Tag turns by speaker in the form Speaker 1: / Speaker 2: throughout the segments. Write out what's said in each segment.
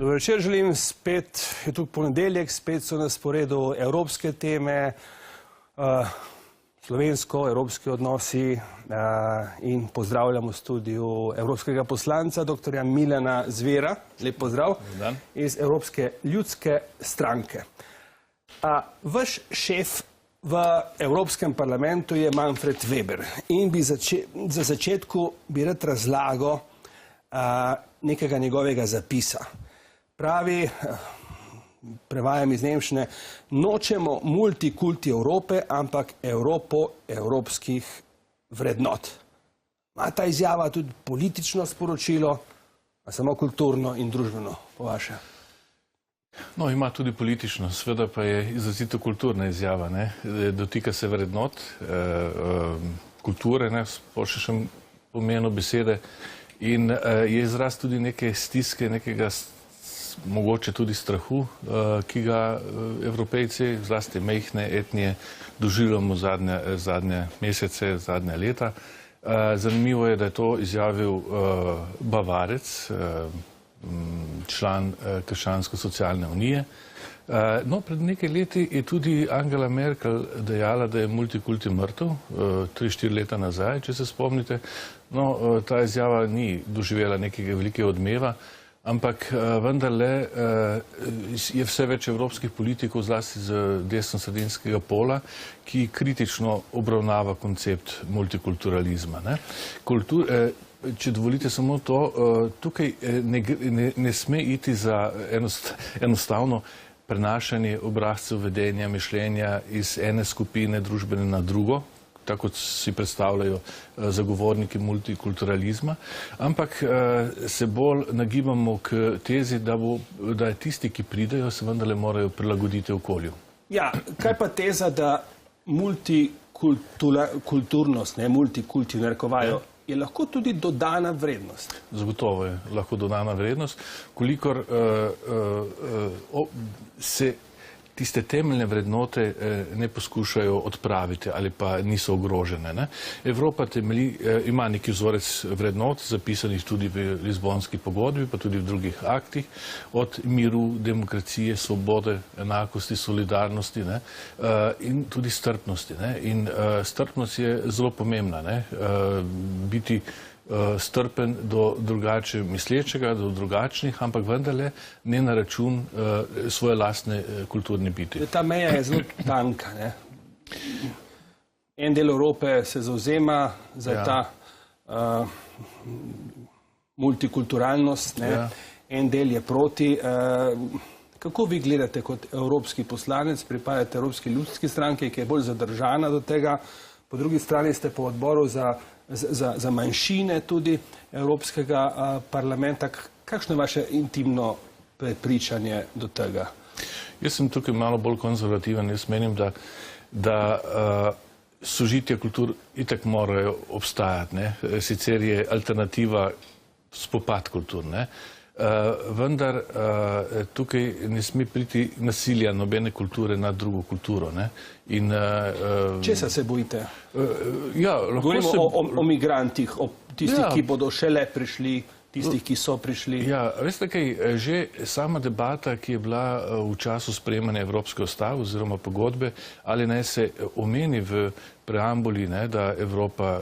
Speaker 1: Dobro večer, želim spet, je tu ponedeljek, spet so na sporedu evropske teme, slovensko-evropski odnosi in pozdravljamo v studiu evropskega poslanca, dr. Milana Zvera, lep pozdrav, iz Evropske ljudske stranke. Vaš šef v Evropskem parlamentu je Manfred Weber in bi za začetku bi rad razlagal nekega njegovega zapisa. Pravi, prevajam iz nemščine, nočemo multikulti Evrope, ampak Evropo evropskih vrednot. Ima ta izjava tudi politično sporočilo, a samo kulturno in družbeno, po vaše?
Speaker 2: No, ima tudi politično, seveda pa je izrazito kulturna izjava, ne? Dotika se vrednot, kulture, ne, v širšem pomenu besede, in je izraz tudi neke stiske, nekega mogoče tudi strahu, ki ga Evropejci, zlasti majhne etnije, doživljamo zadnje mesece, zadnja leta. Zanimivo je, da je to izjavil Bavarec, član Krščansko-socialne unije. No, pred nekaj leti je tudi Angela Merkel dejala, da je multikulti mrtev, 3-4 leta nazaj, če se spomnite. No, ta izjava ni doživela nekega velikega odmeva, ampak vendarle je vse več evropskih politikov, zlasti z desnosredinskega pola, ki kritično obravnava koncept multikulturalizma. Če dovolite samo to, tukaj ne sme iti za enostavno prenašanje obrazcev vedenja, mišljenja iz ene skupine družbene na drugo, tako kot si predstavljajo zagovorniki multikulturalizma, ampak se bolj nagibamo k tezi, da tisti, ki pridejo, se vendarle morajo prilagoditi okolju. Ja,
Speaker 1: kaj pa teza, da multikulturnost, ne multikulti narekovajo, je lahko tudi dodana vrednost?
Speaker 2: Zagotovo je lahko dodana vrednost, kolikor se tiste temeljne vrednote ne poskušajo odpraviti ali pa niso ogrožene. Evropa ima neki vzorec vrednot, zapisanih tudi v Lizbonski pogodbi, pa tudi v drugih aktih, od miru, demokracije, svobode, enakosti, solidarnosti in tudi strpnosti. In strpnost je zelo pomembna. Biti strpen do drugače mislečega, do drugačnih, ampak vendarle ne na račun svoje lastne kulturne biti.
Speaker 1: Ta meja je zelo tanka. En del Evrope se zavzema za ta multikulturalnost, en del je proti. Kako vi gledate kot evropski poslanec, pripadate Evropski ljudski stranki, ki je bolj zadržana do tega, po drugi strani ste po odboru za manjšine tudi Evropskega parlamenta. Kakšno je vaše intimno prepričanje do tega?
Speaker 2: Jaz sem tukaj malo bolj konzervativen. Jaz menim, da sožitja kultur itak morajo obstajati. Sicer je alternativa spopad kultur. Vendar tukaj ne sme priti nasilja nobene kulture nad drugo kulturo.
Speaker 1: Česa se bojite? Govorimo o migrantih, o tistih, ki bodo šele prišli, tistih, ki so prišli.
Speaker 2: Ja, veste kaj, že sama debata, ki je bila v času sprejemanja Evropske ustave oziroma pogodbe, ali naj se omeni v preambuli, da Evropa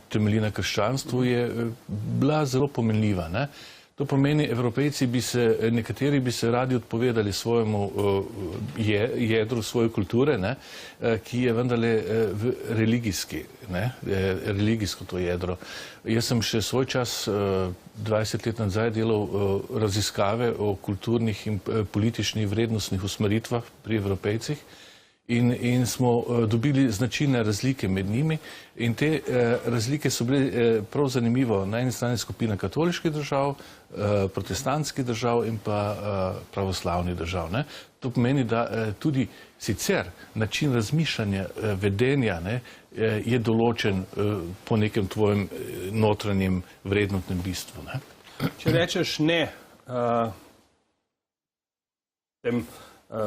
Speaker 2: temelji na krščanstvu, je bila zelo pomenljiva. To pomeni, Evropejci nekateri bi se radi odpovedali svojemu jedru, svoje kulture, ki je vendarle religijsko to jedro. Jaz sem še svoj čas, 20 let nazaj, delal raziskave o kulturnih in političnih vrednostnih usmeritvah pri Evropejcih. In smo dobili značilne razlike med njimi in te razlike so bile prav zanimivo. Na eni strani skupina katoliških držav, protestantskih držav in pa pravoslavnih držav. To pomeni, da tudi sicer način razmišljanja, vedenja je določen po nekem tvojem notranjem vrednotnem bistvu.
Speaker 1: Če rečeš ne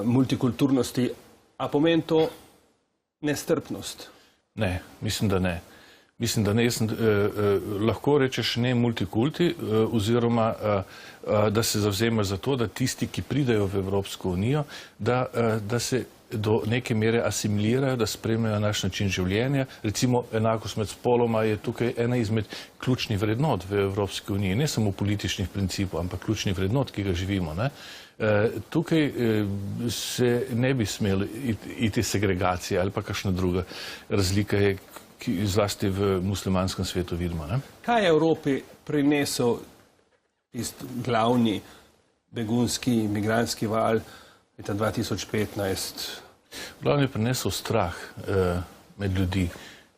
Speaker 1: multikulturnosti, a pomeni to nestrpnost?
Speaker 2: Ne, mislim, da ne. Mislim, da ne, lahko rečeš ne multikulti, oziroma da se zavzemaš za to, da tisti, ki pridejo v Evropsko unijo, da se do neke mere asimilirajo, da spremljajo naš način življenja. Recimo enakost med spoloma je tukaj ena izmed ključnih vrednot v Evropski uniji, ne samo političnih principov, ampak ključnih vrednot, ki ga živimo. Ne? Tukaj se ne bi smelo iti segregacija ali pa kakšna druga razlika je, ki zlasti v muslimanskem svetu vidimo. Ne?
Speaker 1: Kaj je Evropi prinesel tisti glavni begunski, migrantski val leta 2015?
Speaker 2: Glavni je prinesel strah med ljudi.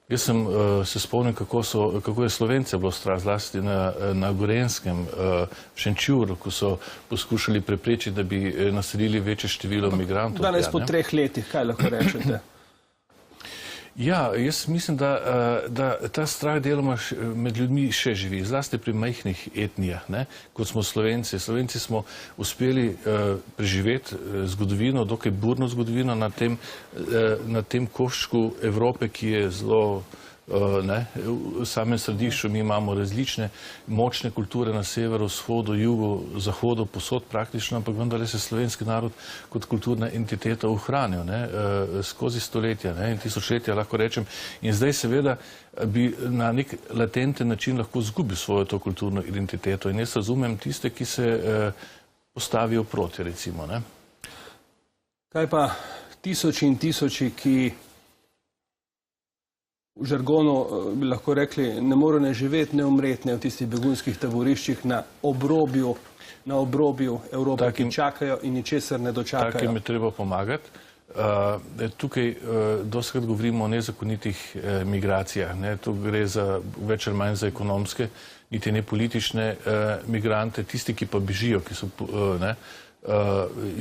Speaker 2: Jaz sem se spomnil, kako je Slovence bilo strah, zlasti na Gorenjskem, v Šenčuru, ko so poskušali preprečiti, da bi naselili večje število migrantov.
Speaker 1: Danes po 3 letih, kaj lahko rečete?
Speaker 2: Ja, jaz mislim, da ta strah deloma med ljudmi še živi, zlasti pri majhnih etnijah, kot smo Slovenci. Slovenci smo uspeli preživeti zgodovino, dokaj burno zgodovino na tem koščku Evrope, ki je zelo v samem središču. Mi imamo različne močne kulture na severu, vzhodu, jugu, zahodu, posod praktično, ampak vendar se slovenski narod kot kulturna entiteta ohranil skozi stoletja in tisočletja, lahko rečem. In zdaj seveda bi na nek latenten način lahko izgubil svojo to kulturno identiteto. In jaz razumem tiste, ki se postavijo proti, recimo.
Speaker 1: Kaj pa tisoči in tisoči, ki v žargonu bi lahko rekli, ne morejo ne živeti, ne umreti v tistih begunskih taboriščih na obrobju Evrope, ki čakajo in ničesar ne dočakajo?
Speaker 2: Takim je treba pomagati. Tukaj dostikrat govorimo o nezakonitih migracijah. Tu gre več ali manj za ekonomske, niti ne politične migrante, tisti, ki pa bežijo, ki so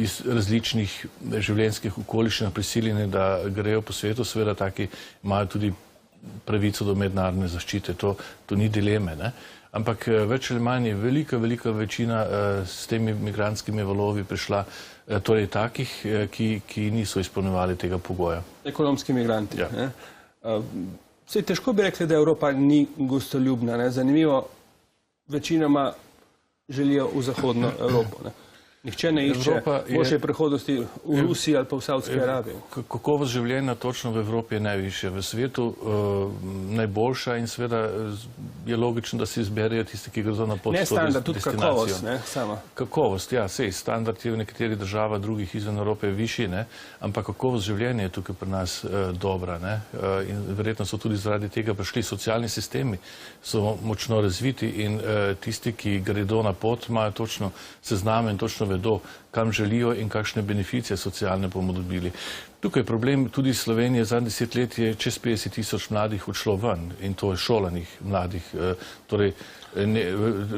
Speaker 2: iz različnih življenjskih okoliščin prisiljeni, da grejo po svetu. Seveda taki imajo tudi pravico do mednarodne zaščite, to ni dileme. Ampak več ali manj je velika večina s temi migrantskimi valovi prišla, torej takih, ki niso izpolnjevali tega pogoja.
Speaker 1: Ekonomski migranti. Saj težko bi rekli, da Evropa ni gostoljubna. Zanimivo, večinoma želijo v zahodno Evropo. Nihče ne išče boljše prihodnosti v Rusiji ali pa v Savdski Arabiji.
Speaker 2: Kakovost življenja točno v Evropi je najvišja, v svetu najboljša in seveda je logično, da se izberejo tisti, ki gredo na pot to destinacijo.
Speaker 1: Ne standard, tudi kakovost, sama.
Speaker 2: Kakovost, ja, sej, standard je v nekaterih državah, drugih izven Evrope višji, ampak kakovost življenja je tukaj pri nas dobra. In verjetno so tudi zaradi tega prišli. Socialni sistemi so močno razviti in tisti, ki gredo na pot, imajo točno sezname in točno vedo, kam želijo in kakšne beneficije socialne bomo dobili. Tukaj je problem tudi Slovenije. Zadnjih 10 let je čez 50 tisoč mladih odšlo ven in to je šolanih mladih. Torej,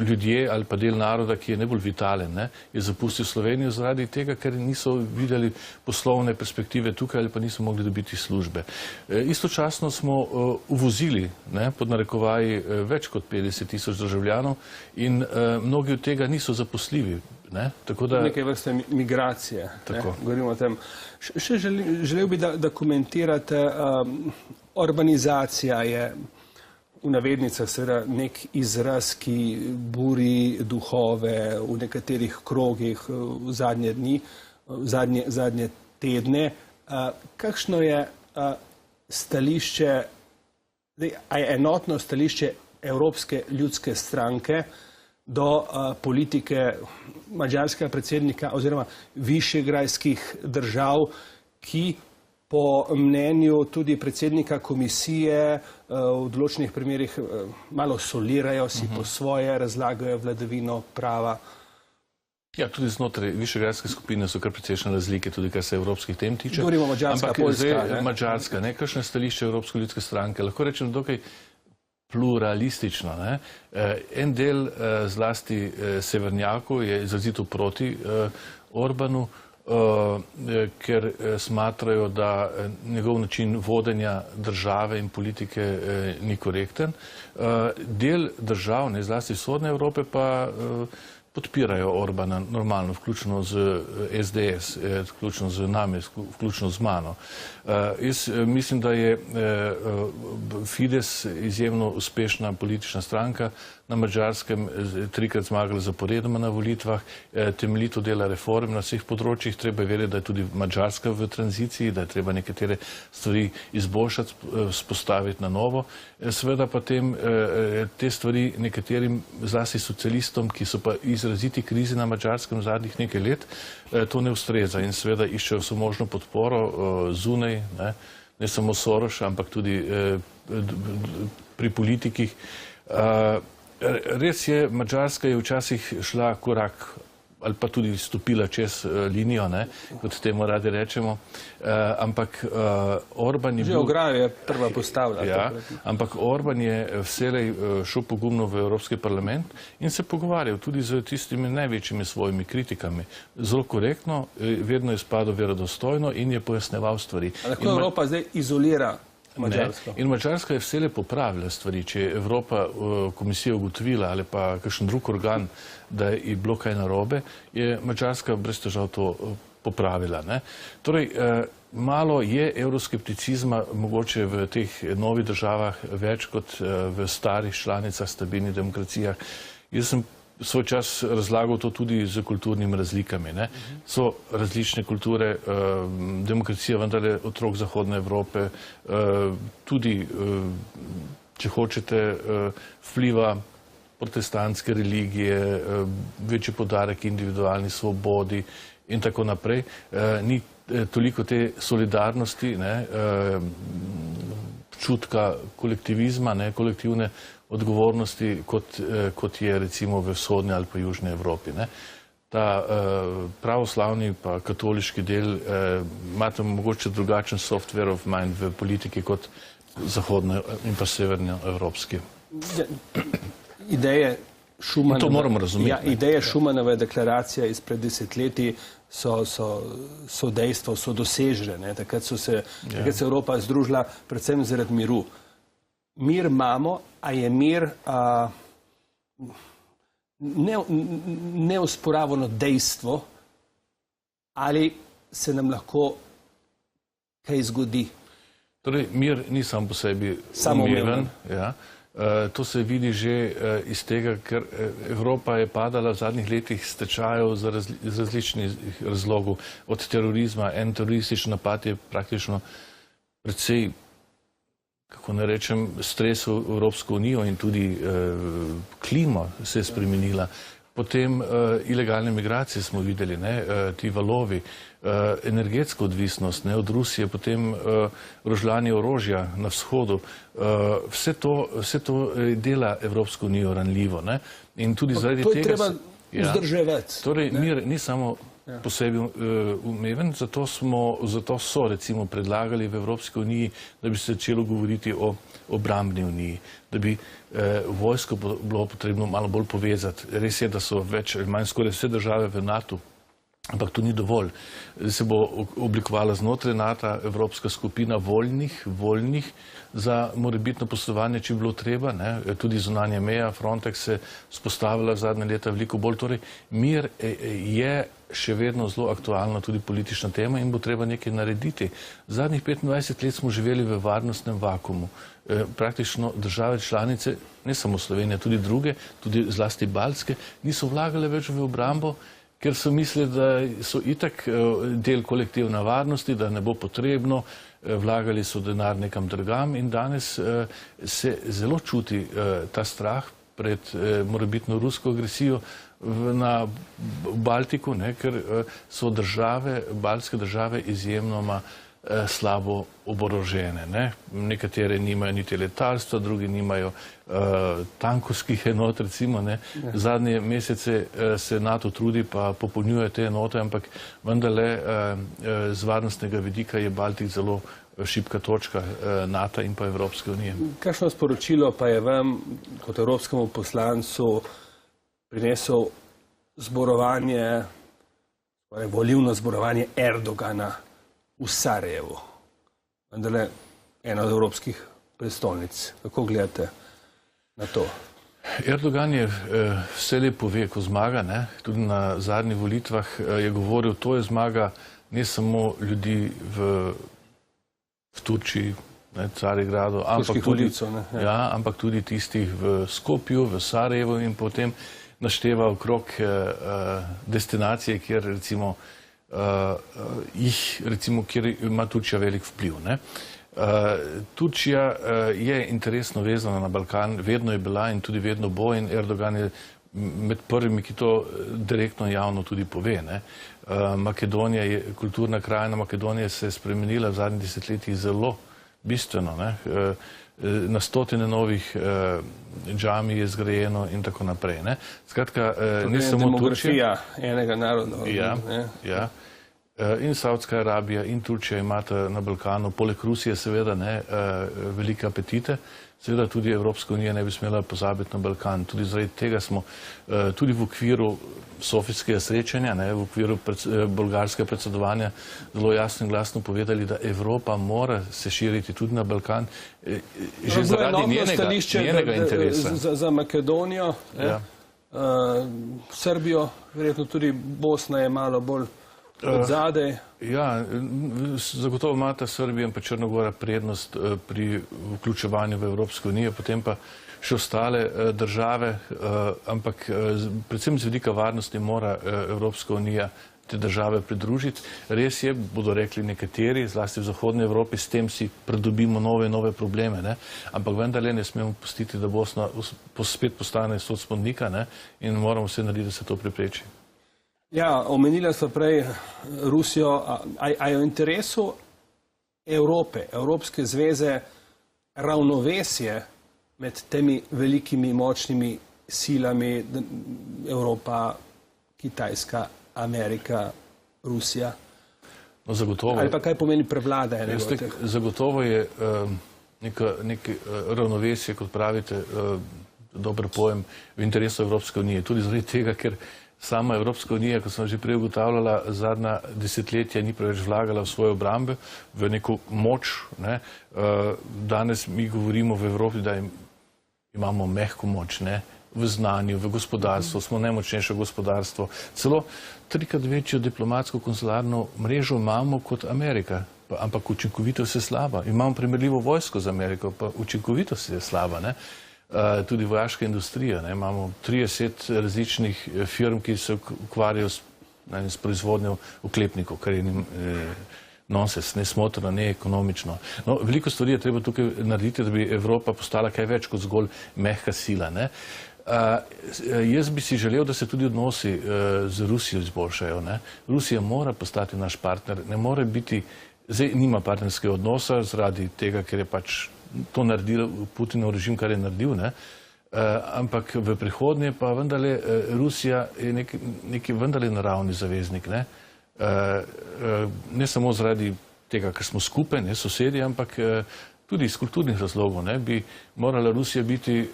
Speaker 2: ljudje ali pa del naroda, ki je najbolj vitalen, je zapustil Slovenijo zaradi tega, ker niso videli poslovne perspektive tukaj ali pa niso mogli dobiti službe. Istočasno smo uvozili, pod narekovaji, več kot 50 tisoč državljanov in mnogi od tega niso zaposljivi.
Speaker 1: Neke vrste migracije. Govorimo o tem. Še želel bi, da komentirate, urbanizacija je v navednicah seveda nek izraz, ki buri duhove v nekaterih krogih v zadnje dni, zadnje tedne. Kakšno je stališče, a je enotno stališče Evropske ljudske stranke do politike madžarskega predsednika oziroma višegrajskih držav, ki po mnenju tudi predsednika komisije v določenih primerih malo solirajo, si po svoje razlagajo vladavino prava?
Speaker 2: Ja, tudi znotraj višegrajske skupine so kar precejšnje razlike, tudi kar se evropskih tem tiče.
Speaker 1: Govorimo Madžarska, Poljska.
Speaker 2: Madžarska, kakšno je stališče Evropske ljudske stranke? Lahko rečem dokaj pluralistično. En del zlasti severnjakov je izrazito proti Orbanu, ker smatrajo, da njegov način vodenja države in politike ni korekten. Del držav, zlasti vzhodne Evrope, pa podpirajo Orbana normalno, vključno z SDS, vključno z nami, vključno z mano. Jaz mislim, da je Fides izjemno uspešna politična stranka, na Madžarskem trikrat zmagala zaporedoma na volitvah, temeljito dela reform na vseh področjih, treba je vedeti, da je tudi Madžarska v tranziciji, da je treba nekatere stvari izboljšati, spostaviti na novo. Seveda pa te stvari nekaterim, zlasti socialistom, ki so pa izraziti krizi na Madžarskem zadnjih nekaj let, to ne ustreza in seveda iščejo vso možno podporo zunaj, ne samo Soros, ampak tudi pri politikih. Res je, Madžarska je včasih šla korak ali pa tudi stopila čez linijo, kot temu radi rečemo, ampak Orban je bil...
Speaker 1: Že ograjo je prva postavila.
Speaker 2: Ja, ampak Orban je vselej šel pogumno v Evropski parlament in se pogovarjal tudi z tistimi največjimi svojimi kritikami. Zelo korektno, vedno je spadal verodostojno in je pojasneval stvari.
Speaker 1: A lahko Evropa zdaj izolira Madžarsko?
Speaker 2: In Madžarska je vselej popravila stvari. Če je Evropa komisija ugotovila ali pa kakšen drug organ, da je bilo kaj narobe, je Madžarska brez težav to popravila. Torej, malo je evroskepticizma mogoče v teh novih državah več kot v starih članicah, stabilnih demokracijah. Jaz sem svoj čas razlagal to tudi z kulturnimi razlikami. So različne kulture, demokracija vendarle otrok Zahodne Evrope, tudi, če hočete, vpliva protestantske religije, večji poudarek individualni svobodi in tako naprej. Ni toliko te solidarnosti, čutka kolektivizma, kolektivne odgovornosti, kot je recimo v vzhodni ali pa južni Evropi. Ta pravoslavni pa katoliški del imate mogoče drugačen software of mind v politiki kot zahodno in pa severno evropski.
Speaker 1: Ideje Šumanove,
Speaker 2: to moramo razumeti.
Speaker 1: Ja, ideje Šumanove deklaracije izpred desetletij so dejstvo, so dosežene. Takrat se Evropa združila predvsem zaradi miru. Mir imamo, a je mir neosporavano dejstvo, ali se nam lahko kaj zgodi?
Speaker 2: Torej, mir ni sam po sebi umeven. To se vidi že iz tega, ker Evropa je padala v zadnjih letih s tečajev iz različnih razlogov. Od terorizma, en teroristični napad je praktično precej, kako ne rečem, stresel Evropsko unijo in tudi klima se je spremenila. Potem ilegalne migracije smo videli, ti valovi, energetska odvisnost od Rusije, potem rožljanje orožja na vzhodu. Vse to dela Evropsko unijo ranljivo. In tudi zaradi tega...
Speaker 1: To je treba vzdrževati.
Speaker 2: Torej, mir ni samo po sebi umeven, zato so recimo predlagali v Evropski uniji, da bi se začelo govoriti o obrambni uniji, da bi vojsko bilo potrebno malo bolj povezati. Res je, da so več ali manj skoraj vse države v NATO, ampak to ni dovolj. Se bo oblikovala znotraj NATO Evropska skupina voljnih za morebitno poslovanje, če bi bilo treba. Tudi zunanja meja, Frontex se spostavila zadnje leta veliko bolj. Torej, mir je še vedno zelo aktualna tudi politična tema in bo treba nekaj narediti. Zadnjih 25 let smo živeli v varnostnem vakuumu. Praktično države članice, ne samo Slovenija, tudi druge, tudi zlasti baltske, niso vlagale več v obrambo, ker so mislili, da so itak del kolektivne varnosti, da ne bo potrebno, vlagali so denar nekam drugam in danes se zelo čuti ta strah pred morebitno rusko agresijo na Baltiku, ker so baltske države izjemnoma slabo oborožene. Nekatere nimajo niti letalstva, drugi nimajo tankovskih enot, recimo. Zadnje mesece se NATO trudi pa popolnjuje te enote, ampak vendarle z varnostnega vidika je Baltik zelo šibka točka NATO in pa Evropske unije.
Speaker 1: Kakšno sporočilo pa je vam kot evropskemu poslancu prinesel zborovanje, volilno zborovanje Erdogana v Sarajevu? Vendarle ena od evropskih prestolnic. Kako gledate na to?
Speaker 2: Erdogan je vse lepo ve, ko zmaga, ne? Tudi na zadnjih volitvah je govoril, to je zmaga ne samo ljudi v Turčiji, Carigradu, ampak tudi tistih v Skopju, v Sarajevu in potem našteva okrog destinacije, kjer recimo kjer ima Turčija velik vpliv. Turčija je interesno vezana na Balkan, vedno je bila in tudi vedno bo, in Erdogan je med prvimi, ki to direktno javno tudi pove. Makedonija, kulturna krajina Makedonije se je spremenila v zadnjih desetletjih zelo bistveno. Na stotine novih džami je zgrajeno in tako naprej. Skratka, ne samo Turčija.
Speaker 1: Demografija enega naroda.
Speaker 2: Ja. In Saudska Arabija in Turčija imata na Balkanu, poleg Rusije seveda, velike apetite. Seveda tudi Evropska unija ne bi smela pozabiti na Balkan. Tudi zaradi tega smo tudi v okviru sofijskega srečanja, v okviru bolgarskega predsedovanja zelo jasno in glasno povedali, da Evropa mora se širiti tudi na Balkan, že zaradi njenega interesa.
Speaker 1: Za Makedonijo, Srbijo, verjetno tudi Bosna je malo bolj odzadej.
Speaker 2: Ja, zagotovo imata Srbija in pa Črna Gora prednost pri vključevanju v Evropsko unijo, potem pa še ostale države, ampak predvsem z vidika varnosti mora Evropska unija te države pridružiti. Res je, bodo rekli nekateri, zlasti v Zahodni Evropi, s tem si pridobimo nove probleme, ampak vendarle ne smemo pustiti, da Bosna spet postane sospodnika in moramo vse narediti, da se to prepreči.
Speaker 1: Ja, omenila sva prej Rusijo. A je v interesu Evrope, Evropske zveze, ravnovesje med temi velikimi, močnimi silami Evropa, Kitajska, Amerika, Rusija?
Speaker 2: No, zagotovo.
Speaker 1: Ali pa kaj pomeni prevlada enega od teh?
Speaker 2: Zagotovo je neko ravnovesje, kot pravite, dober pojem, v interesu Evropske unije. Tudi zaradi tega, ker sama Evropska unija, kot sem že prej ugotavljala, zadnja desetletja ni preveč vlagala v svoje obrambe, v neko moč. Danes mi govorimo v Evropi, da imamo mehko moč, v znanju, v gospodarstvu, smo najmočnejše gospodarstvo. Celo trikrat večjo diplomatsko-konsularno mrežo imamo kot Amerika, ampak učinkovitost je slaba. Imamo primerljivo vojsko z Ameriko, pa učinkovitost je slaba. Tudi vojaška industrija. Imamo 30 različnih firm, ki se ukvarjajo s proizvodnjo oklepnikov, kar je nonsens, nesmotrno, neekonomično. Veliko stvari je treba tukaj narediti, da bi Evropa postala kaj več kot zgolj mehka sila. Jaz bi si želel, da se tudi odnosi z Rusijo izboljšajo. Rusija mora postati naš partner, ne more biti, zdaj nima partnerskega odnosa zaradi tega, ker je pač to naredil Putinov režim, kar je naredil, ampak v prihodnje pa vendarle Rusija je neki vendarle naravni zaveznik. Ne samo zaradi tega, ker smo skupaj, sosedi, ampak tudi iz kulturnih razlogov. Bi morala Rusija biti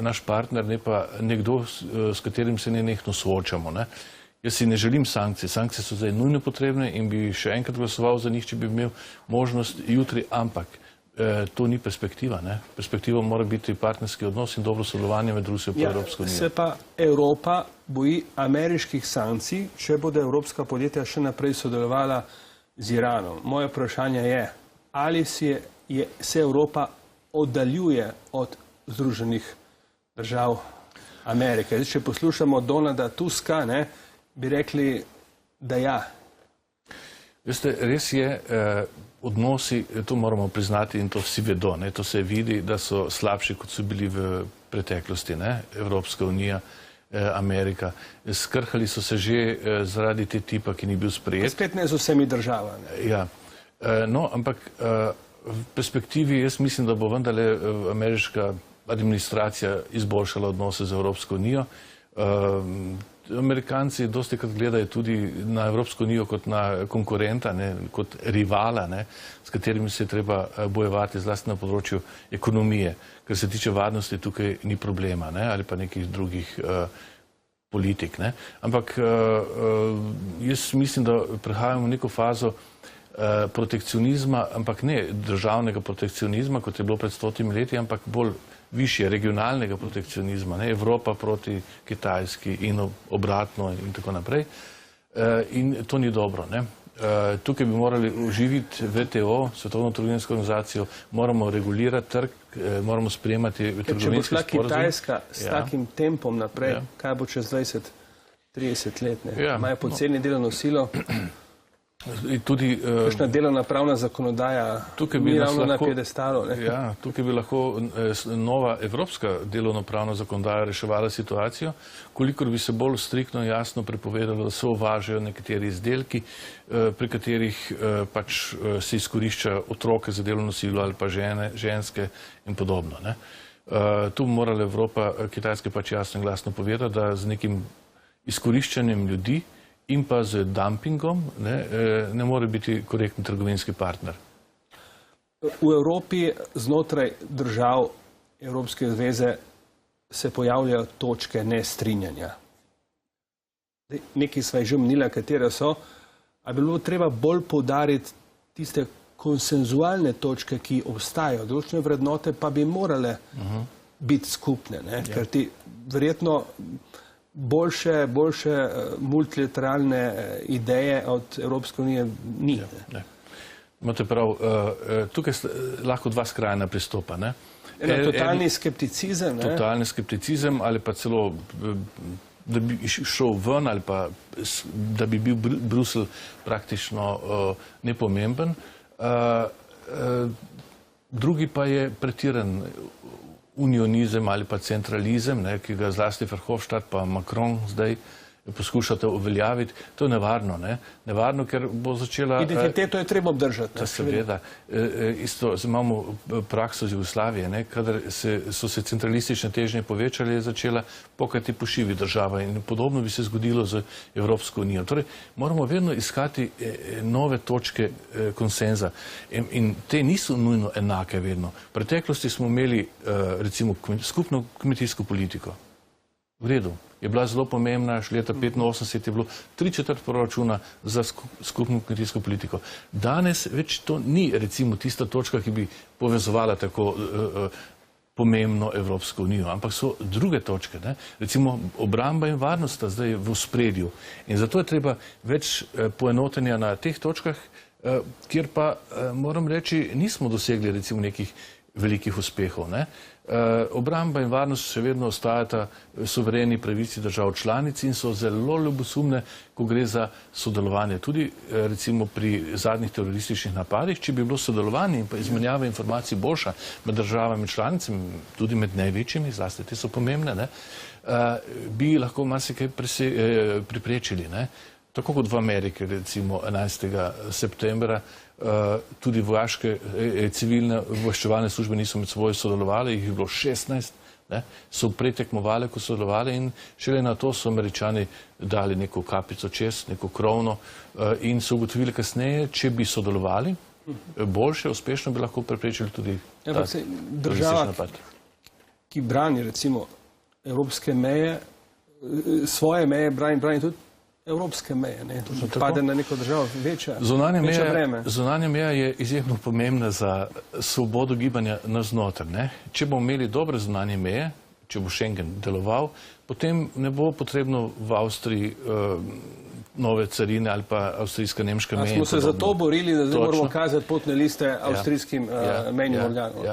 Speaker 2: naš partner, ne pa nekdo, s katerim se nenehno soočamo. Jaz si ne želim sankcij. Sankcije so zdaj nujno potrebne in bi še enkrat glasoval za njih, če bi imel možnost jutri, ampak to ni perspektiva. Perspektiva mora biti partnerski odnos in dobro sodelovanje med Rusijo in Evropsko unijo.
Speaker 1: Se pa Evropa boji ameriških sankcij, če bodo evropska podjetja še naprej sodelovala z Iranom. Moje vprašanje je, ali se Evropa oddaljuje od Združenih držav Amerike. Če poslušamo Donalda Tuska, bi rekli, da ja.
Speaker 2: Veste, res je, odnosi, to moramo priznati in to vsi vedo, to se vidi, da so slabši, kot so bili v preteklosti, Evropska unija, Amerika. Skrhali so se že zaradi te tipa, ki ni bil sprejet.
Speaker 1: Spet ne z vsemi državami.
Speaker 2: Ja, ampak v perspektivi jaz mislim, da bo vendarle ameriška administracija izboljšala odnose z Evropsko unijo. Amerikanci dosti krat gledajo tudi na Evropsko unijo kot na konkurenta, kot rivala, s katerimi se je treba bojevati zlasti na področju ekonomije. Kar se tiče varnosti, tukaj ni problema ali pa nekih drugih politik. Ampak jaz mislim, da prehajamo v neko fazo protekcionizma, ampak ne državnega protekcionizma, kot je bilo pred 100 leti, ampak bolj višje regionalnega protekcionizma, ne, Evropa proti Kitajski in obratno in tako naprej. In to ni dobro, ne. Tukaj bi morali oživiti WTO, Svetovno trgovinsko organizacijo, moramo regulirati trg, moramo sprejemati trgovinske
Speaker 1: sporazume. Če bo šla Kitajska s takim tempom naprej, kaj bo čez 20-30 let, ne? Imajo poceni delovno silo, kakšna delovna pravna zakonodaja ni ravno na piedestalu.
Speaker 2: Ja, tukaj bi lahko nova evropska delovno-pravna zakonodaja reševala situacijo, kolikor bi se bolj striktno in jasno prepovedalo, da se uvažajo nekateri izdelki, pri katerih pač se izkorišča otroke za delovno silo ali pa ženske in podobno. Tu bi morala Evropa, Kitajska pač jasno in glasno povedati, da z nekim izkoriščanjem ljudi in pa z dumpingom ne more biti korektni trgovinski partner.
Speaker 1: V Evropi znotraj držav Evropske zveze se pojavljajo točke nestrinjanja. Nekaj sva že omenila, katere so, a bi bilo treba bolj poudariti tiste konsenzualne točke, ki obstajajo. Določene vrednote pa bi morale biti skupne, ker ti verjetno boljše multilateralne ideje od Evropske unije ni.
Speaker 2: Imate prav, tukaj lahko dva skrajna pristopa.
Speaker 1: Totalni skepticizem.
Speaker 2: Totalni skepticizem ali pa celo, da bi šel ven ali pa da bi bil Bruselj praktično nepomemben. Drugi pa je pretiran unionizem ali pa centralizem, ki ga zlasti Verhofstadt pa Macron zdaj poskušate uveljaviti. To je nevarno, nevarno, ker bo začela...
Speaker 1: Identiteto je treba obdržati.
Speaker 2: Seveda. Isto imamo prakso z Jugoslavije, kadar so se centralistične težnje povečali, je začela pokati po šivi država in podobno bi se zgodilo z Evropsko unijo. Torej, moramo vedno iskati nove točke konsenza in te niso nujno enake vedno. V preteklosti smo imeli recimo skupno kmetijsko politiko. V redu. Je bila zelo pomembna, leta 1985 je bilo 3/4 proračuna za skupno kmetijsko politiko. Danes več to ni recimo tista točka, ki bi povezovala tako pomembno Evropsko unijo, ampak so druge točke. Recimo obramba in varnost sta zdaj v ospredju in zato je treba več poenotenja na teh točkah, kjer pa, moram reči, nismo dosegli recimo nekih velikih uspehov. Obramba in varnost še vedno ostajata suvereni pravici držav članic in so zelo ljubosumne, ko gre za sodelovanje. Tudi recimo pri zadnjih terorističnih napadih, če bi bilo sodelovanje in pa izmenjava informacij boljša med državami članicami, tudi med največjimi, zlasti te so pomembne, bi lahko marsikaj preprečili. Tako kot v Ameriki, recimo 11. septembra, tudi vojaške civilne obveščevalne službe niso med seboj sodelovali, jih je bilo 16, so pretekmovali, ko sodelovali in šele na to so Američani dali neko kapico čez, neko krovno in so ugotovili kasneje, če bi sodelovali boljše, uspešno bi lahko preprečili tudi ta teroristični napad.
Speaker 1: Ki brani recimo evropske meje, svoje meje brani tudi evropske meje, pade na neko državo večja breme.
Speaker 2: Zunanja meja je izjemno pomembna za svobodo gibanja navznoter. Če bomo imeli dobre zunanje meje, če bo Schengen deloval, potem ne bo potrebno v Avstriji nove carine ali pa avstrijska-nemška meja.
Speaker 1: Smo se zato borili, da zdaj moramo kazati potne liste avstrijskim mejnim organom.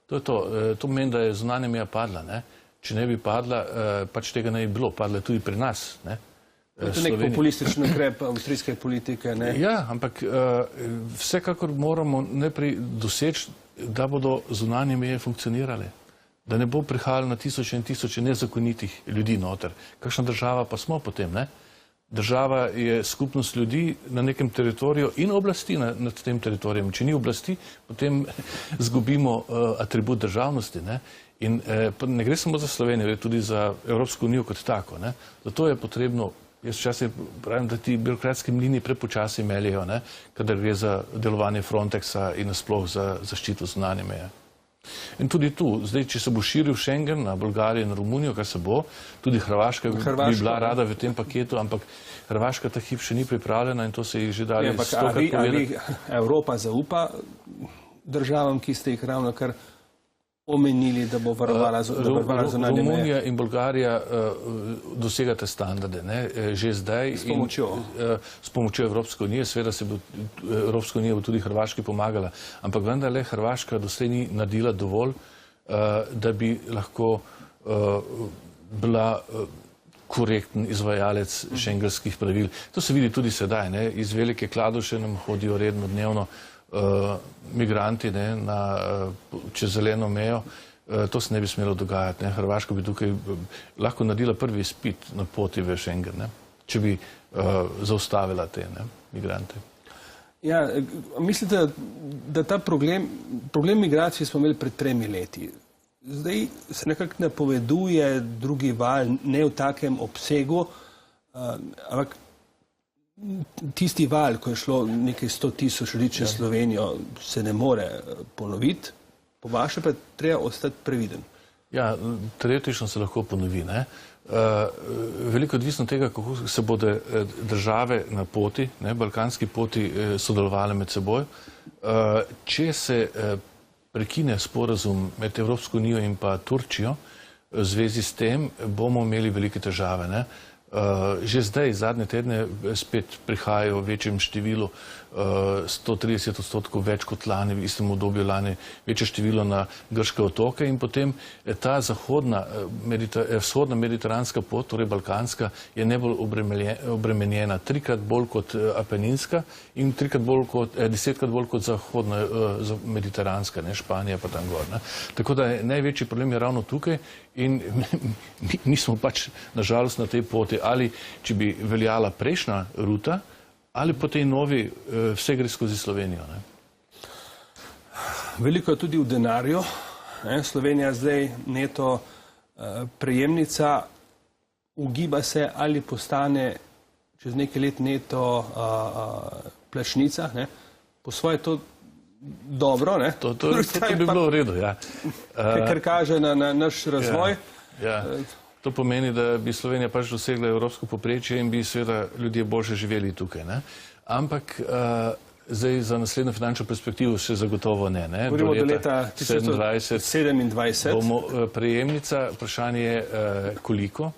Speaker 2: To je to. To pomeni, da je zunanja meja padla. Če ne bi padla, pač tega ne bi bilo. Padla tudi pri nas.
Speaker 1: To je nek populistični ukrep avstrijske politike.
Speaker 2: Ja, ampak vsekakor moramo najprej doseči, da bodo zunanje meje funkcionirale. Da ne bo prihajalo na tisoče in tisoče nezakonitih ljudi noter. Kakšna država pa smo potem, Država je skupnost ljudi na nekem teritoriju in oblasti nad tem teritorijem. Če ni oblasti, potem zgubimo atribut državnosti. In ne gre samo za Slovenijo, gre tudi za Evropsko unijo kot tako. Zato je potrebno, jaz včasih pravim, da ti birokratski mlini prepočasi meljejo, kadar gre za delovanje Frontexa in nasploh za zaščito zunanje meje. In tudi tu, zdaj, če se bo širil Schengen na Bolgarijo in Romunijo, kar se bo, tudi Hrvaška bi bila rada v tem paketu, ampak Hrvaška ta hip še ni pripravljena in to se jih že dali stokrat povedati.
Speaker 1: Ali Evropa zaupa državam, ki ste jih ravno kar omenili, da bo varovala zunanje meje?
Speaker 2: Romunija in Bolgarija dosegate standarde, že zdaj. S pomočjo Evropske unije, seveda se bo Evropska unija tudi Hrvaški pomagala, ampak vendarle Hrvaška doslej ni naredila dovolj, da bi lahko bila korekten izvajalec šengenskih pravil. To se vidi tudi sedaj, iz Velike Kladuše nam hodijo redno dnevno migranti čez zeleno mejo, to se ne bi smelo dogajati. Hrvaška bi tukaj lahko naredila prvi izpit na poti v Schengen, če bi zaustavila te migrante.
Speaker 1: Ja, mislite, da ta problem migracij smo imeli pred 3 leti. Zdaj se nekako napoveduje drugi val, ne v takem obsegu, ampak tisti val, ko je šlo nekaj 100 000 ljudi čez Slovenijo, se ne more ponoviti, po vaše pa treba ostati previden.
Speaker 2: Ja, teoretično se lahko ponovi. Veliko odvisno tega, kako se bodo države na poti, balkanski poti, sodelovale med seboj. Če se prekine sporazum med Evropsko unijo in pa Turčijo, v zvezi s tem bomo imeli velike težave. Že zdaj, zadnje tedne, spet prihajajo v večjem številu, 130% več kot lani, v istem obdobju lani, večje število na grške otoke in potem ta vzhodna mediteranska pot, torej balkanska, je najbolj obremenjena, 3-krat bolj kot apeninska in 10-krat bolj kot zahodna mediteranska, Španija pa tam gor. Tako da največji problem je ravno tukaj in mi smo pač nažalost na tej poti, ali če bi veljala prejšnja ruta, ali po tej novi vse gre skozi Slovenijo.
Speaker 1: Veliko je tudi v denarju. Slovenija zdaj neto prejemnica, ugiba se, ali postane čez nekaj let neto plačnica. Po svoje to dobro,
Speaker 2: To bi bilo v redu, ja.
Speaker 1: Kar kaže na naš razvoj.
Speaker 2: Ja. To pomeni, da bi Slovenija pač dosegla evropsko povprečje in bi seveda ljudje boljše živeli tukaj. Ampak zdaj za naslednjo finančno perspektivo še zagotovo ne.
Speaker 1: Govorimo do leta 2027.
Speaker 2: Bomo prejemnica, vprašanje je koliko.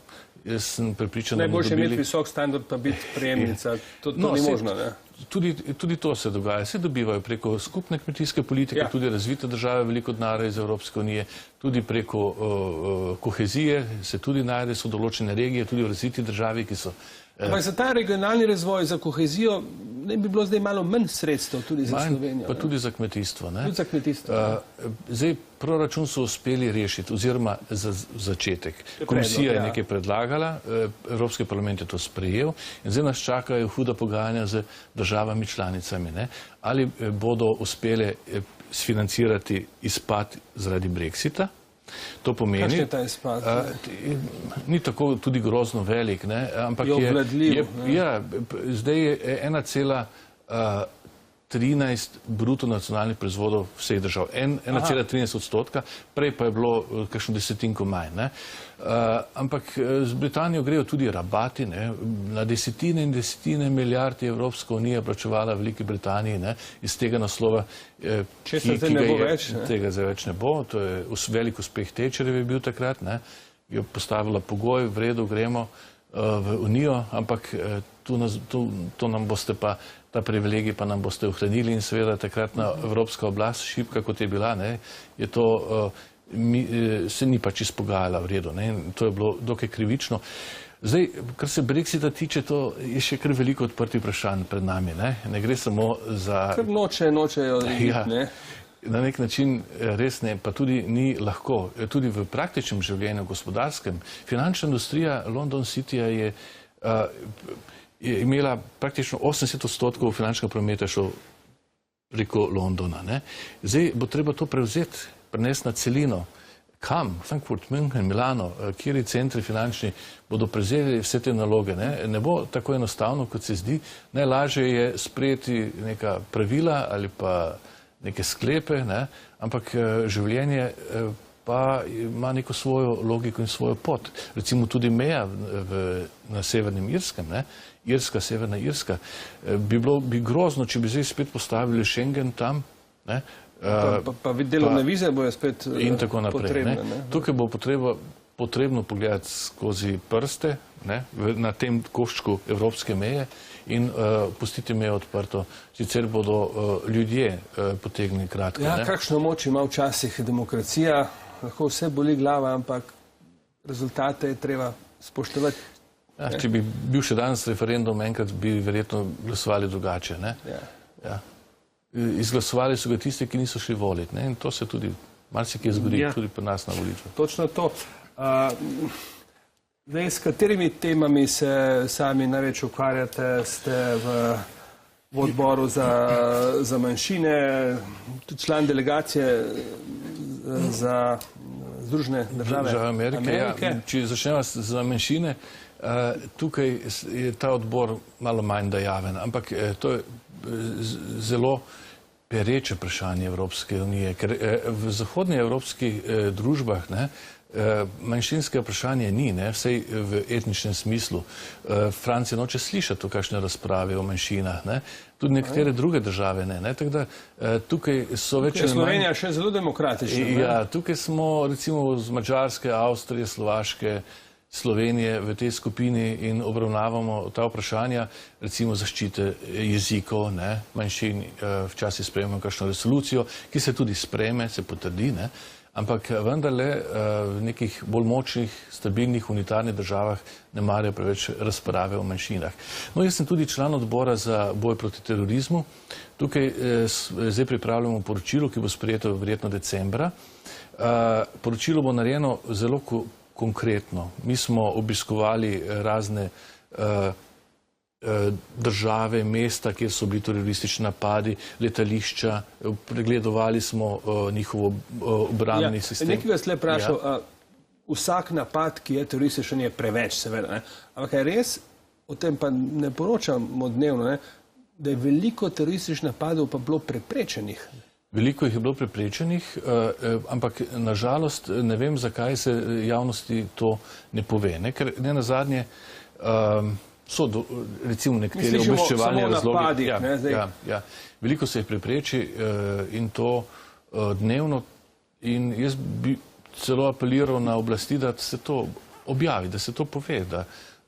Speaker 2: Jaz sem prepričan, da bomo dobili...
Speaker 1: Najboljše imeti visok standard pa biti prejemnica. To ni možno, ne?
Speaker 2: Tudi to se dogaja. Se dobivajo preko skupne kmetijske politike, tudi razvite države veliko denarja iz Evropske unije, tudi preko kohezije se tudi najde, so določene regije, tudi v razviti državi, ki so...
Speaker 1: Ampak za ta regionalni razvoj, za kohezijo, ne bi bilo zdaj malo manj sredstev tudi za Slovenijo?
Speaker 2: Pa tudi za kmetijstvo.
Speaker 1: Tudi za kmetijstvo.
Speaker 2: Zdaj, proračun so uspeli rešiti, oziroma za začetek. Komisija je nekaj predlagala, Evropski parlament je to sprejel in zdaj nas čakajo huda pogajanja z državami članicami. Ali bodo uspele sfinancirati izpad zaradi Brexita? To pomeni...
Speaker 1: Kakšen je ta izpad?
Speaker 2: Ni tako tudi grozno velik, ampak
Speaker 1: je obvladljiv.
Speaker 2: Zdaj je 1,13 bruto nacionalnih proizvodov vseh držav. 1,13%, prej pa je bilo kakšno desetinko manj. Ampak z Britanijo grejo tudi rabati, na desetine in desetine milijard je Evropska unija plačevala Veliki Britaniji iz tega naslova, tega zdaj več ne bo, to je velik uspeh Thatcherjeve bil takrat, je postavila pogoj, v redu gremo v unijo, ampak tu nam boste pa, ta privilegij pa nam boste ohranili in seveda takratna evropska oblast, šibka kot je bila, je to se ni pač izpogajala v redu. To je bilo dokaj krivično. Zdaj, kar se Brexita tiče, to je še kar veliko odprtih vprašanj pred nami. Ne gre samo za...
Speaker 1: Kar nočejo videti,
Speaker 2: Na nek način res ne, pa tudi ni lahko. Tudi v praktičnem življenju, gospodarskem. Finančna industrija London Cityja je imela praktično 80% finančnega prometa šel preko Londona. Zdaj bo treba to prevzeti, prenesti na celino. Kam? Frankfurt, München, Milano, kjeri centri finančni bodo prevzeli vse te naloge. Ne bo tako enostavno, kot se zdi. Najlažje je sprejeti neka pravila ali pa neke sklepe, ne, ampak življenje pa ima neko svojo logiko in svojo pot. Recimo tudi meja na Severnem Irskem, ne, Irska, Severna Irska, bi grozno, če bi zdaj spet postavili Schengen tam, ne,
Speaker 1: pa delovne vize bojo spet
Speaker 2: in tako naprej,
Speaker 1: potrebne.
Speaker 2: Ne. Tukaj bo potrebno pogledati skozi prste, ne, na tem koščku evropske meje in pustiti mejo odprto, sicer bodo ljudje potegnili kratko.
Speaker 1: Ja,
Speaker 2: ne.
Speaker 1: kakšno moč ima včasih demokracija, lahko vse boli glava, ampak rezultate je treba spoštovati.
Speaker 2: Ja, če bi bil še danes referendum, enkrat bi verjetno glasovali drugače. Ne.
Speaker 1: Ja.
Speaker 2: Ja. Izglasovali so ga tisti, ki niso šli voliti, ne, in to se tudi marsikje zgodi, tudi pri nas na volitvah. Točno
Speaker 1: to. Zdaj, s katerimi temami se sami največ ukvarjate? Ste v odboru za manjšine, tudi član delegacije za Združene države Amerike.
Speaker 2: Ja, če začnemo za manjšine, tukaj je ta odbor malo manj dejaven, ampak to je zelo pereče vprašanje Evropske unije, ker v zahodnih evropskih družbah, ne, manjšinske vprašanje ni, ne, vsej v etničnem smislu. Francija noče slišati o kakšne razprave o manjšinah, ne, tudi nekatere druge države ne, tako da tukaj so več...
Speaker 1: Tukaj je Slovenija še zelo demokratična.
Speaker 2: Ja, tukaj smo recimo z Madžarske, Avstrije, Slovaške, Slovenije v tej skupini in obravnavamo ta vprašanja, recimo zaščite jezikov, ne, manjšin, včasih sprejemamo kakšno resolucijo, ki se tudi sprejme, se potrdi, ne, ampak vendarle v nekih bolj močnih, stabilnih, unitarnih državah ne marajo preveč razprave o manjšinah. No, jaz sem tudi član odbora za boj proti terorizmu. Tukaj zdaj pripravljamo poročilo, ki bo sprejeto verjetno decembra. Poročilo bo narejeno zelo konkretno. Mi smo obiskovali razne države, mesta, kjer so bili teroristični napadi, letališča, pregledovali smo njihov obrambni sistem.
Speaker 1: Nekaj vas le vprašal, vsak napad, ki je terorističen, je preveč, seveda, ampak je res, o tem pa ne poročamo dnevno, da je veliko terorističnih napadov pa bilo preprečenih.
Speaker 2: Veliko jih je bilo preprečenih, ampak nažalost ne vem, zakaj se javnosti to ne pove, ker ne nazadnje so recimo nekateri obveščevalni razlogi. Veliko se jih prepreči in to dnevno in jaz bi celo apeliral na oblasti, da se to objavi, da se to pove,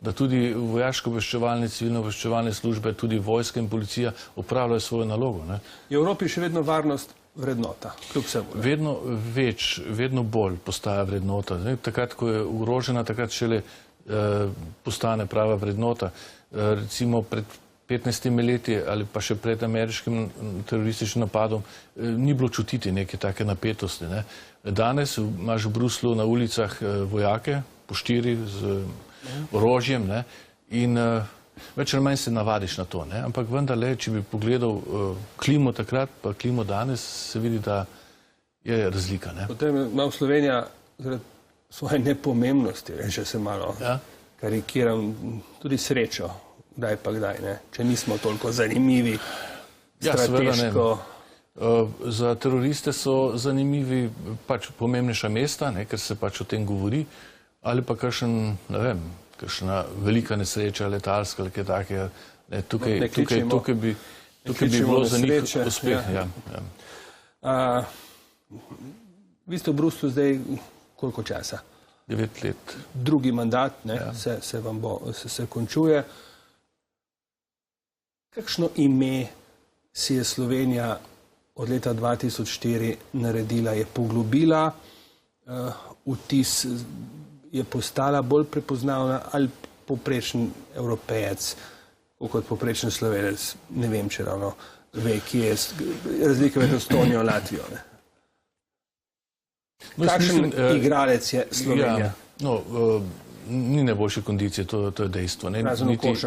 Speaker 2: da tudi vojaško-obveščevalne, civilno-obveščevalne službe, tudi vojska in policija opravljajo svojo nalogo.
Speaker 1: Je v Evropi še vedno varnost vrednota, kljub vsemu?
Speaker 2: Vedno več, vedno bolj postaja vrednota. Takrat, ko je ogrožena, takrat šele postane prava vrednota. Recimo pred 15 leti ali pa še pred ameriškim terorističnim napadom ni bilo čutiti neke take napetosti. Danes imaš v Bruslu na ulicah vojake, po 4 z orožjem in več ali manj se navadiš na to. Ampak vendarle, če bi pogledal klimo takrat pa klimo danes, se vidi, da je razlika.
Speaker 1: Potem ima Slovenija zaradi svoje nepomembnosti, če se malo karikiram, tudi srečo, kdaj pa kdaj, če nismo toliko zanimivi, strateško.
Speaker 2: Za teroriste so zanimivi pač pomembnejša mesta, ker se pač o tem govori, ali pa kakšen, ne vem, kakšna velika nesreča, letalska ali kaj takega. Tukaj bi bilo za njih uspeh.
Speaker 1: Vi ste v Bruslu zdaj koliko časa?
Speaker 2: 9 let.
Speaker 1: Drugi mandat se vam se končuje. Kakšno ime si je Slovenija od leta 2004 naredila? Je poglobila vtis, je postala bolj prepoznavna ali povprečen Evropejec, kot povprečen Slovenec, ne vem, če ravno ve, kje je razlika med Estonijo in Latvijo. Kakšen igralec je Slovenija?
Speaker 2: Ni najboljše kondicije, to je dejstvo.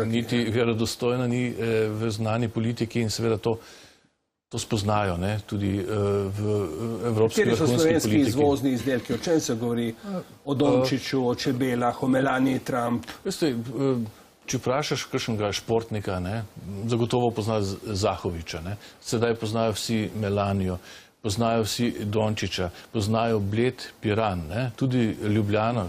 Speaker 2: Niti verodostojna ni v znani politiki in seveda to spoznajo tudi v evropski vrhunski politiki.
Speaker 1: Kateri so slovenski izvozni izdelki? O čem se govori? O Dončiću, o čebelah, o Melanie Trump?
Speaker 2: Veste, če vprašaš kakšnega športnika, ne, zagotovo pozna Zahoviča, ne, sedaj poznajo vsi Melanijo, poznajo vsi Dončiča, poznajo Bled, Piran, ne, tudi Ljubljana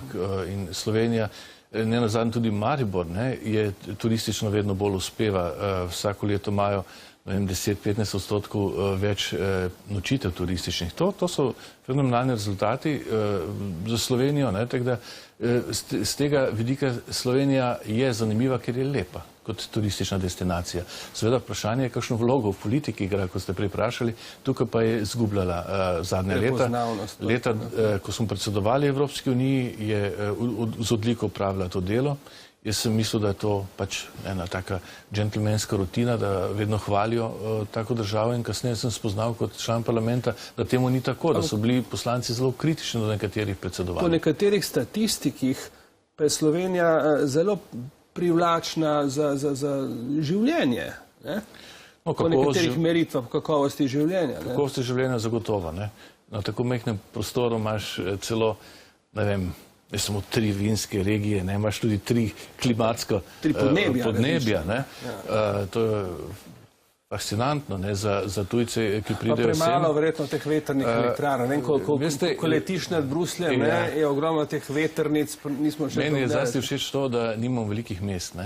Speaker 2: in Slovenija, ne nazadnje tudi Maribor, ne, je turistično vedno bolj uspeva. Vsako leto imajo 10-15% več nočitev turističnih. To so fenomenalni rezultati za Slovenijo, ne, tako da z tega vidika Slovenija je zanimiva, ker je lepa kot turistična destinacija. Seveda vprašanje je, kakšno vlogo v politiki igra, kot ste prej vprašali, tukaj pa je izgubljala zadnja leta. Ko smo predsedovali Evropski uniji, je z odliko opravila to delo. Jaz sem mislil, da je to pač ena taka džentelmenska rutina, da vedno hvalijo tako državo in kasneje sem spoznal kot član parlamenta, da temu ni tako, da so bili poslanci zelo kritični do nekaterih predsedovanj.
Speaker 1: Po nekaterih statistikih pa je Slovenija zelo privlačna za življenje. Po nekaterih meritvah kakovosti življenja.
Speaker 2: Kakovosti življenja zagotovo. Na tako majhnem prostoru imaš celo, ne vem, ne samo 3 vinske regije, imaš tudi 3 klimatska podnebja. To je fascinantno za tujce, ki pridejo sem.
Speaker 1: Pa premalo verjetno teh vetrnih elektrarn. Ko letiš nad Brusljem, je ogromno teh vetrnic, nismo še...
Speaker 2: Meni je zlasti všeč to, da nimamo velikih mest,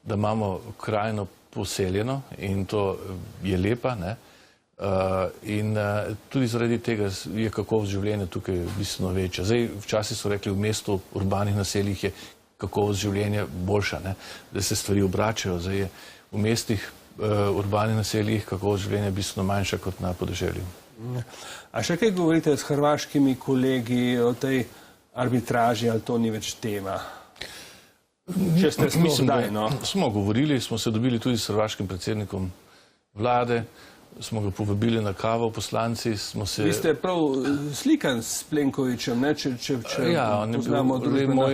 Speaker 2: da imamo krajino poseljeno in to je lepa, in tudi zaradi tega je kakovost življenja tukaj bistveno večja. Zdaj, včasih so rekli, v mestu, urbanih naseljih je kakovost življenja boljša, da se stvari obračajo. Zdaj je v mestih, urbanih naseljih kakovost življenja bistveno manjša kot na podeželju.
Speaker 1: A še kaj govorite s hrvaškimi kolegi o tej arbitraži, ali to ni več tema? Če ste sploh kdaj, no?
Speaker 2: Smo govorili, smo se dobili tudi s hrvaškim predsednikom vlade, smo ga povabili na kavo, poslanci smo se...
Speaker 1: Vi ste prav slikan s Plenkovićem, ne? Če poznamo družbena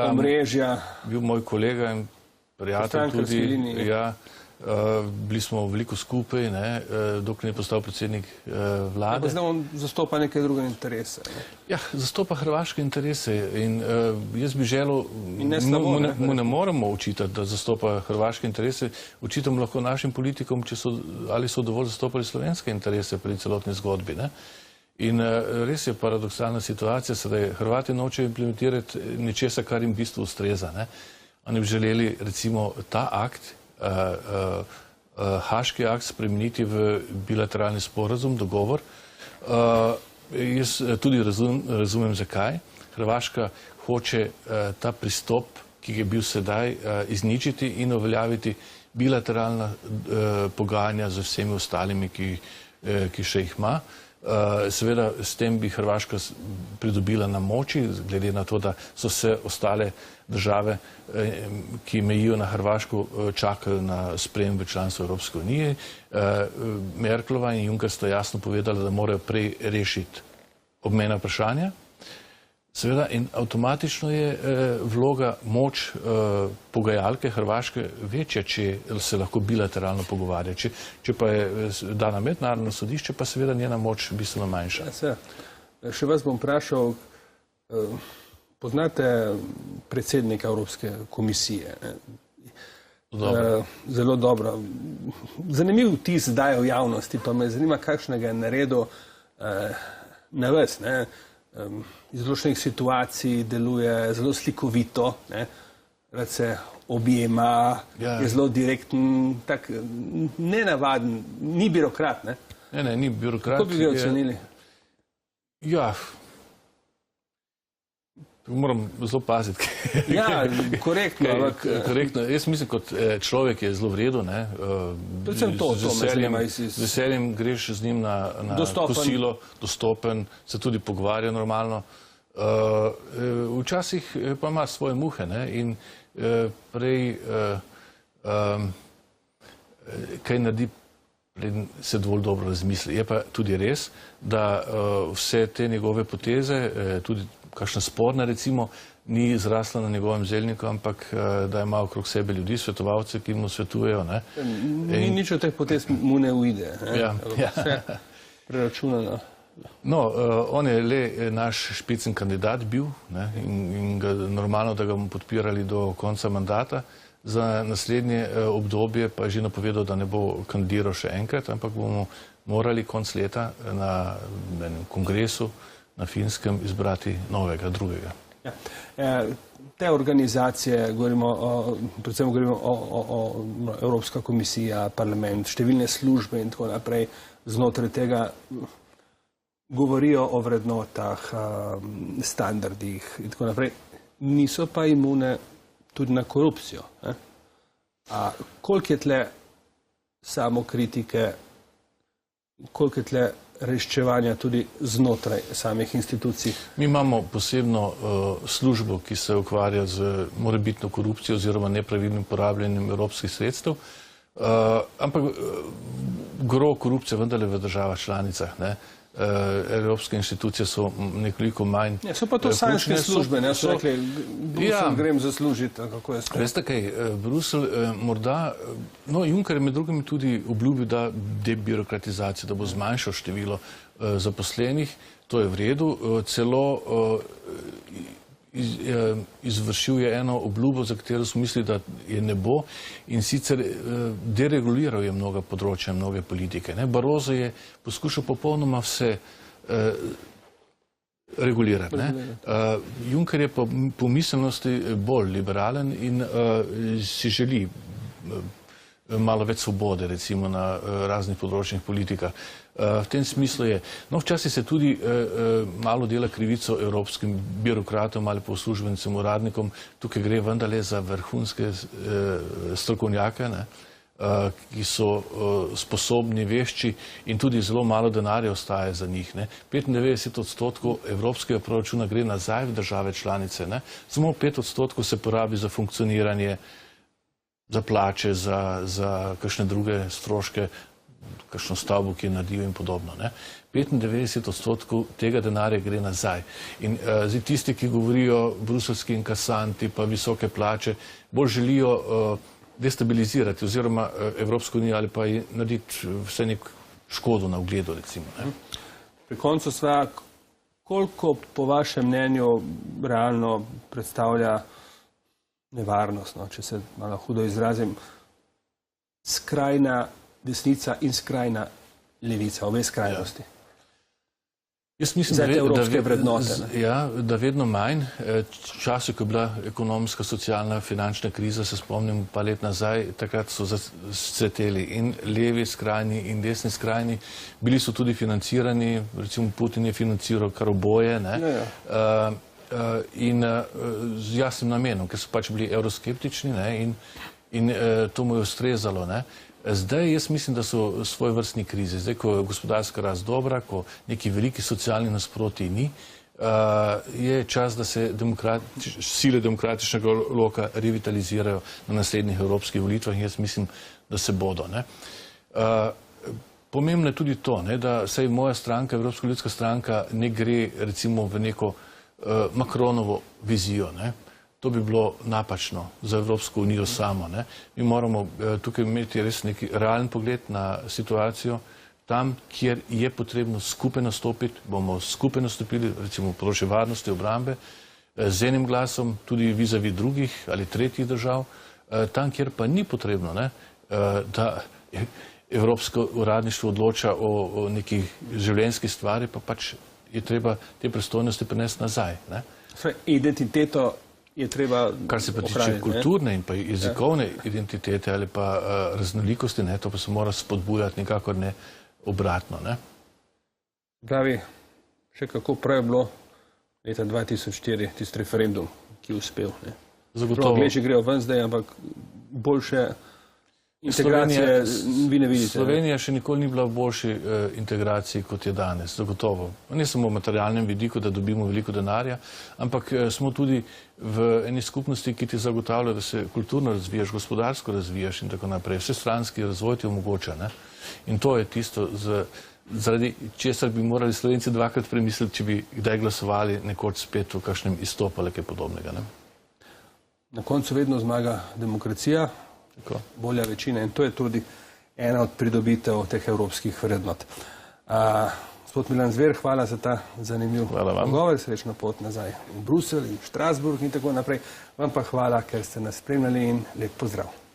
Speaker 1: omrežja.
Speaker 2: Bil moj kolega in prijatelj tudi. Bili smo veliko skupaj, dokler je postal predsednik vlade.
Speaker 1: Zdaj on zastopa neke druge interese.
Speaker 2: Ja, zastopa hrvaške interese in jaz bi želel, mu ne moramo očitati, da zastopa hrvaške interese, očitamo lahko našim politikom, ali so dovolj zastopali slovenske interese pri celotni zgodbi. In res je paradoksalna situacija, sedaj Hrvati nočejo implementirati ničesa, kar jim v bistvu ustreza. Oni bi želeli recimo ta akt, Haški akt spremeniti v bilateralni sporazum, dogovor. Jaz tudi razumem, zakaj. Hrvaška hoče ta pristop, ki je bil sedaj, izničiti in uveljaviti bilateralna pogajanja z vsemi ostalimi, ki še jih ima. Seveda s tem bi Hrvaška pridobila na moči, glede na to, da so se ostale države, ki mejijo na Hrvaško, čakali na sprejem v članstvo Evropske unije. Merklova in Juncker sta jasno povedala, da morajo prej rešiti obmejna vprašanja. Seveda in avtomatično je vloga, moč pogajalke Hrvaške večja, če se lahko bilateralno pogovarja. Če pa je dana mednarodno sodišče, pa seveda njena moč bistveno manjša.
Speaker 1: Še vas bom vprašal, poznate predsednika Evropske komisije? Zelo dobro. Zanimiv vtis daje v javnosti, pa me zanima, kakšnega je naredil na vas, iz določenih situacij deluje zelo slikovito, rad se objema, je zelo direkten, tak nenavaden, ni birokrat, ne?
Speaker 2: Ne, ni birokrat.
Speaker 1: Kako bi ga ocenili?
Speaker 2: Ja, moram zelo paziti.
Speaker 1: Ja, korektno.
Speaker 2: Korektno. Jaz mislim, kot človek je zelo vredo, ne?
Speaker 1: Predvsem to me zanima.
Speaker 2: Z veseljem greš z njim na kosilo, dostopen, se tudi pogovarja normalno. Včasih pa ima svoje muhe, ne? In prej kaj naredi, se dovolj dobro razmisli. Je pa tudi res, da vse te njegove poteze, tudi kakšna sporna recimo, ni zrasla na njegovem zelniku, ampak da ima okrog sebe ljudi, svetovalce, ki mu svetujejo.
Speaker 1: Ni nič od teh potez mu ne uide.
Speaker 2: Vse
Speaker 1: preračunano.
Speaker 2: No, on je le naš špicen kandidat bil in normalno, da ga bomo podpirali do konca mandata. za naslednje obdobje pa je že napovedal, da ne bo kandidiral še enkrat, ampak bomo morali konc leta na enem kongresu na Finskem izbrati novega, drugega.
Speaker 1: Ja. Te organizacije, predvsem govorimo o Evropska komisija, parlament, številne službe in tako naprej, znotraj tega govorijo o vrednotah, standardih in tako naprej. Niso pa imune tudi na korupcijo. Koliko je tle samokritike, koliko je tle reščevanja tudi znotraj samih institucij?
Speaker 2: Mi imamo posebno službo, ki se ukvarja z morebitno korupcijo oziroma nepravilnim porabljanjem evropskih sredstev, ampak gro korupcije vendarle v državah članicah. Evropske institucije so nekoliko manj.
Speaker 1: So pa to sanjske službe, ne? So rekli, Bruselj grem zaslužiti, kako je skrat.
Speaker 2: Veste kaj, Bruselj morda, Juncker je med drugim tudi obljubil, da debirokratizacijo, da bo zmanjšal število zaposlenih, to je v redu, celo izvršil je eno obljubo, za katero smo mislili, da je ne bo, in sicer dereguliral je mnoga področja, mnoge politike. Barroso je poskušal popolnoma vse regulirati. Juncker je po miselnosti bolj liberalen in si želi malo več svobode, recimo na raznih področjih politika. V tem smislu je. No, včasih se tudi malo dela krivico evropskim birokratom ali pa uslužbencem, uradnikom. Tukaj gre vendarle za vrhunske strokovnjake, ki so sposobni, vešči in tudi zelo malo denarja ostaje za njih. 95% evropskega proračuna gre nazaj v države članice. Samo 5% se porabi za funkcioniranje, za plače, za kakšne druge stroške, kakšno stavbo, ki je naredijo in podobno. 95% tega denarja gre nazaj. In tisti, ki govorijo bruselski inkasanti pa visoke plače, bolj želijo destabilizirati oziroma Evropsko unijo ali pa narediti vse nek škodo na ugledu, recimo.
Speaker 1: Pri koncu sva, koliko po vašem mnenju realno predstavlja nevarnost, če se malo hudo izrazim, skrajna desnica in skrajna levica, obe skrajnosti?
Speaker 2: Jaz mislim, da vedno manj. V času, ko je bila ekonomska, socialna, finančna kriza, se spomnim pa let nazaj, takrat so zacveteli in levi skrajni in desni skrajni. Bili so tudi financirani, recimo Putin je financiral kar oboje, in z jasnim namenom, ker so pač bili evroskeptični in to mu je ustrezalo. Zdaj jaz mislim, da so svoje vrstni krizi. Zdaj, ko je gospodarska rast dobra, ko neki veliki socialni nasproti ni, je čas, da se sile demokratičnega loka revitalizirajo na naslednjih evropskih volitvah in jaz mislim, da se bodo. Pomembno je tudi to, da saj moja stranka, Evropska ljudska stranka, ne gre recimo v neko Macronovo vizijo. To bi bilo napačno za Evropsko unijo samo. Mi moramo tukaj imeti res neki realen pogled na situacijo. Tam, kjer je potrebno skupaj nastopiti, bomo skupaj nastopili, recimo področje varnosti, obrambe, z enim glasom, tudi vizavi drugih ali tretjih držav. Tam, kjer pa ni potrebno, da evropsko uradništvo odloča o nekih življenjskih stvari, pa pač je treba te pristojnosti prenesti nazaj.
Speaker 1: Identiteto je treba ohraniti.
Speaker 2: Kar se pa tiče kulturne in pa jezikovne identitete ali pa raznolikosti, to pa se mora spodbujati, nikakor ne obratno.
Speaker 1: Pravi, še kako prej je bilo leta 2004 tisti referendum, ki je uspel.
Speaker 2: Zagotovo.
Speaker 1: Angleži grejo ven zdaj, ampak boljše integracije vi ne vidite.
Speaker 2: Slovenija še nikoli ni bila v boljši integraciji, kot je danes, zagotovo. Ne samo v materialnem vidiku, da dobimo veliko denarja, ampak smo tudi v eni skupnosti, ki ti zagotavlja, da se kulturno razvijaš, gospodarsko razvijaš in tako naprej. Vsestranski razvoj ti omogoča. In to je tisto, zaradi česar bi morali Slovenci dvakrat premisliti, če bi kdaj glasovali nekoč spet v kakšnem izstopu ali kaj podobnega.
Speaker 1: Na koncu vedno zmaga demokracija, bolja večina in to je tudi ena od pridobitev teh evropskih vrednot. Gospod Milan Zver, hvala za ta zanimiv pogovor, srečno pot nazaj v Bruselj in Štrasburg in tako naprej. Vam pa hvala, ker ste nas spremljali in lep pozdrav.